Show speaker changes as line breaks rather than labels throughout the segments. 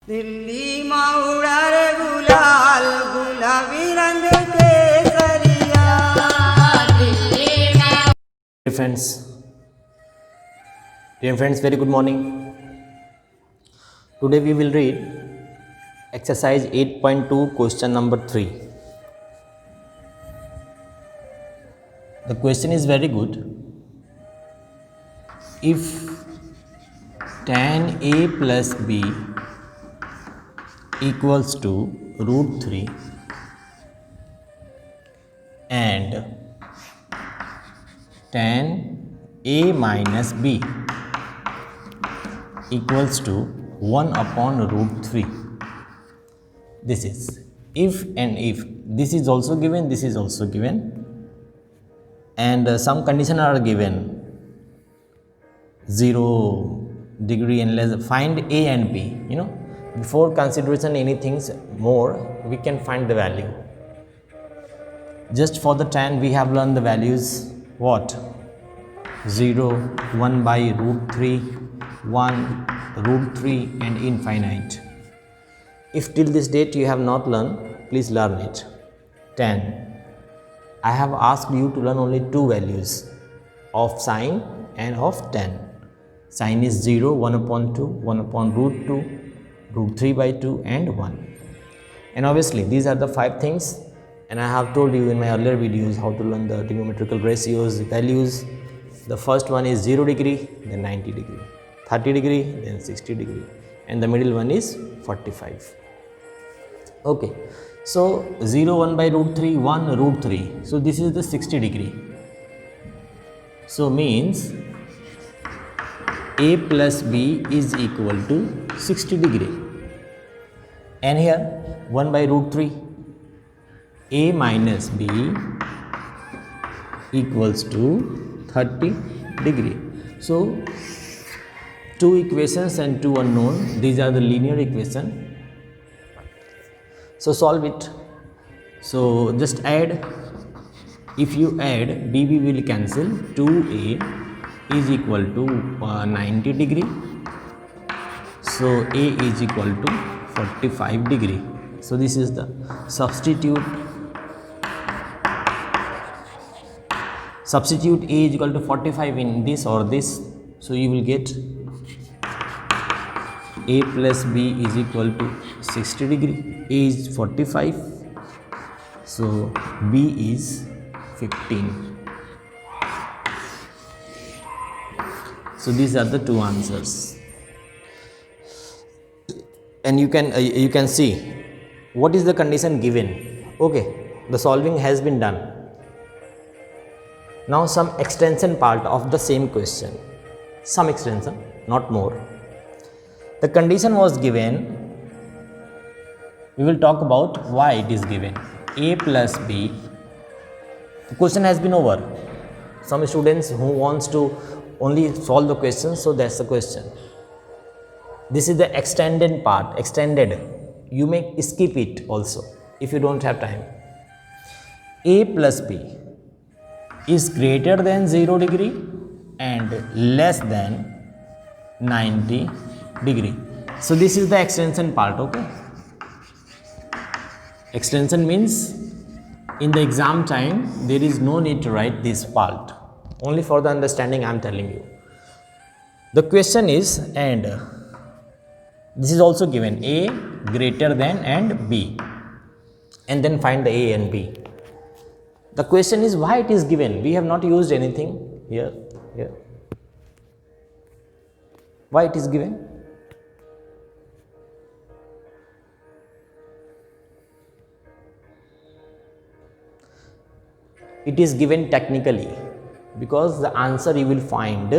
दिल्लीમાં ઉડારે ગુલાલ ગુલાબી રંગ કેસરિયા.
Dear friends, very good morning. Today we will read exercise 8.2 question number 3. The question is very good. If tan a plus b equals to root 3 and tan a minus b equals to 1 upon root 3. This is if and if. This is also given, this is also given, and some conditions are given. 0 degree and less. Find a and b. Before consideration anything more, we can find the value. Just for the tan, we have learned the values. What? 0, 1 by root 3, 1, root 3 and infinite. If till this date you have not learned, please learn it. 10. I have asked you to learn only two values of sine and of tan. Sine is 0, 1 upon 2, 1 upon root 2, root 3 by 2 and 1. And obviously these are the 5 things, and I have told you in my earlier videos how to learn the trigonometrical ratios, values. The first one is 0 degree, then 90 degree, 30 degree, then 60 degree, and the middle one is 45. Okay, so 0, 1 by root 3, 1 root 3. So this is the 60 degree. So means a plus b is equal to 60 degree. And here 1 by root 3, a minus b equals to 30 degree. So two equations and two unknown. These are the linear equation. So solve it. So just add. If you add, bb will cancel. 2a is equal to 90 degree. So a is equal to 45 degree. So this is the substitute a is equal to 45 in this or this. So you will get a plus b is equal to 60 degree. A is 45. So b is 15. So these are the two answers. And you can see what is the condition given. Okay, the solving has been done. Now some extension part of the same question. Some extension, not more. The condition was given. We will talk about why it is given. A plus b. The question has been over. Some students who wants to only solve the question, so that's the question. This is the extended part. Extended. You may skip it also if you don't have time. A plus b is greater than 0 degree and less than 90 degree. So this is the extension part. Okay, extension means in the exam time there is no need to write this part. Only for the understanding I am telling you. The question is, and this is also given, a greater than and b, and then find the a and b. The question is why it is given. We have not used anything here. Why it is given? It is given technically because the answer you will find.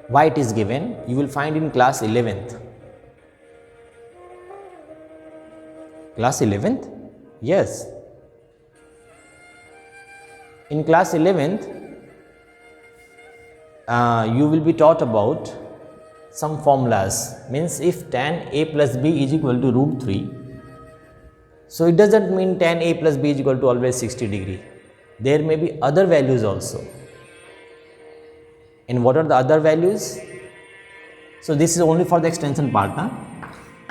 Why it is given, you will find in class 11th. Class 11th? Yes. In class 11th, you will be taught about some formulas. Means if tan a plus b is equal to root 3, so it doesn't mean tan a plus b is equal to always 60 degree. There may be other values also. And what are the other values? So this is only for the extension part. Huh?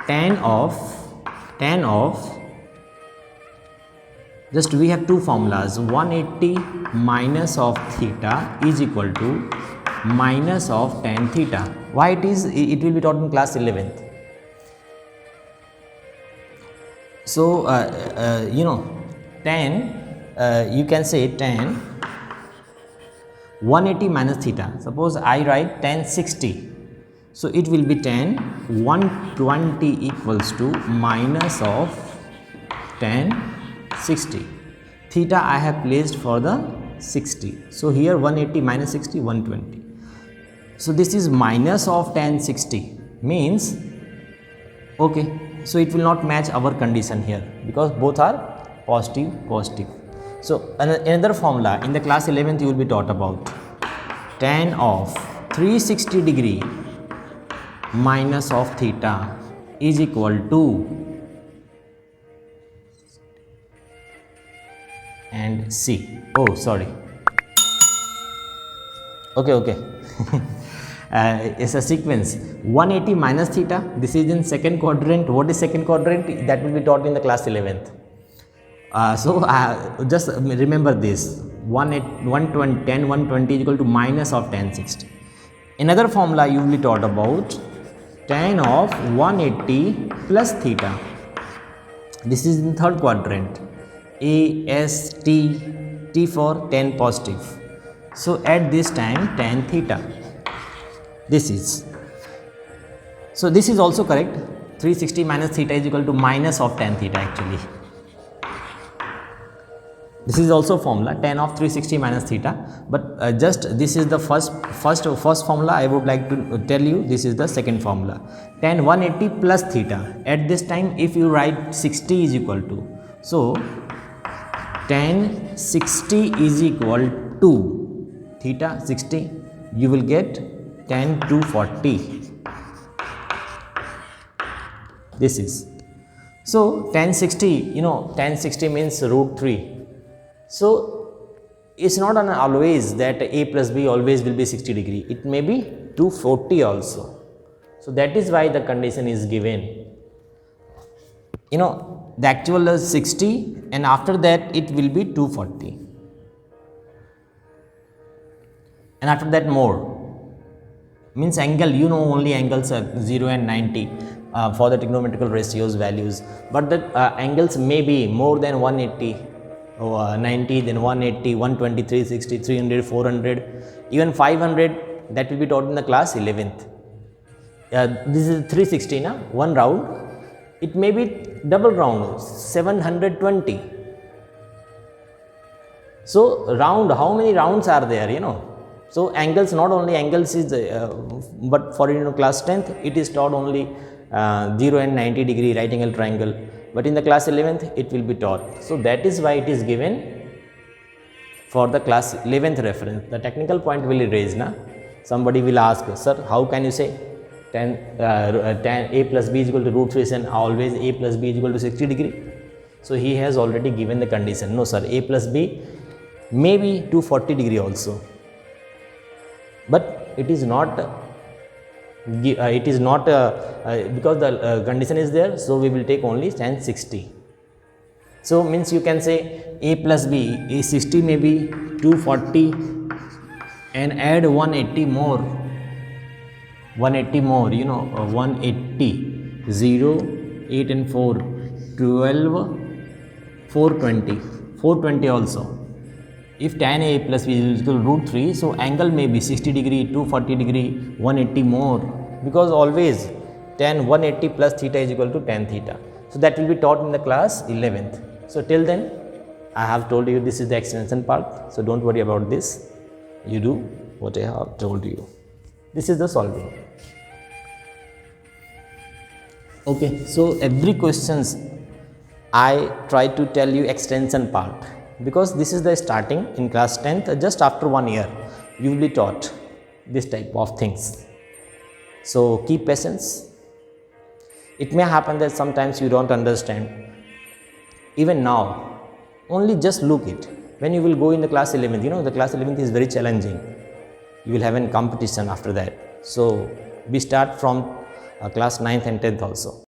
Tan of just we have two formulas, 180 minus of theta is equal to minus of tan theta. Why it is? It will be taught in class 11th. So tan, you can say tan 180 minus theta. Suppose I write tan 60. So it will be tan 120 equals to minus of tan 60. Theta I have placed for the 60. So here 180 minus 60, 120. So this is minus of tan 60 means, okay, so it will not match our condition here because both are positive. So another formula in the class 11th you will be taught about tan of 360 degree minus of theta is equal to and C. Oh, sorry. Okay. It's a sequence. 180 minus theta. This is in second quadrant. What is second quadrant? That will be taught in the class 11th. Just remember this. 120 tan 120 is equal to minus of tan 60. Another formula you will be taught about tan of 180 plus theta. This is in third quadrant. A, S, T for tan positive. So at this time tan theta. This is. So this is also correct. 360 minus theta is equal to minus of tan theta actually. This is also formula tan of 360 minus theta, but just this is the first formula. I would like to tell you this is the second formula. Tan 180 plus theta. At this time if you write 60 is equal to, so tan 60 is equal to theta 60, you will get tan 240. This is. So tan 60, tan 60 means root 3. So it's not always that A plus B always will be 60 degree. It may be 240 also. So that is why the condition is given. The actual is 60 and after that it will be 240. And after that more. Means angle, only angles are 0 and 90 for the trigonometrical ratios values. But the angles may be more than 180. 90, then 180, 120, 360, 300, 400, even 500, that will be taught in the class 11th. This is 360, one round. It may be double round, 720. So round, how many rounds are there, So angles, not only angles is, but for class 10th, it is taught only 0 and 90 degree right angle triangle. But in the class 11th it will be taught. So that is why it is given for the class 11th reference. The technical point will be raised. Somebody will ask, sir, how can you say tan A plus B is equal to root 3 and always A plus B is equal to 60 degree? So he has already given the condition. No sir, A plus B may be 240 degree also. But it is not because the condition is there, so we will take only tan 60. So means you can say A plus B, A 60 may be 240 and add 180 more, 180, 0, 8 and 4, 12, 420 also. If tan A plus B is equal to root 3, so angle may be 60 degree, 240 degree, 180 more, because always tan 180 plus theta is equal to tan theta. So that will be taught in the class 11th. So till then I have told you this is the extension part, so don't worry about this. You do what I have told you. This is the solving. Okay, so every questions I try to tell you extension part, because this is the starting in class 10th. Just after 1 year you will be taught this type of things. So keep patience. It may happen that sometimes you don't understand. Even now, only just look it. When you will go in the class 11th, the class 11th is very challenging. You will have a competition after that. So We start from class 9th and 10th also.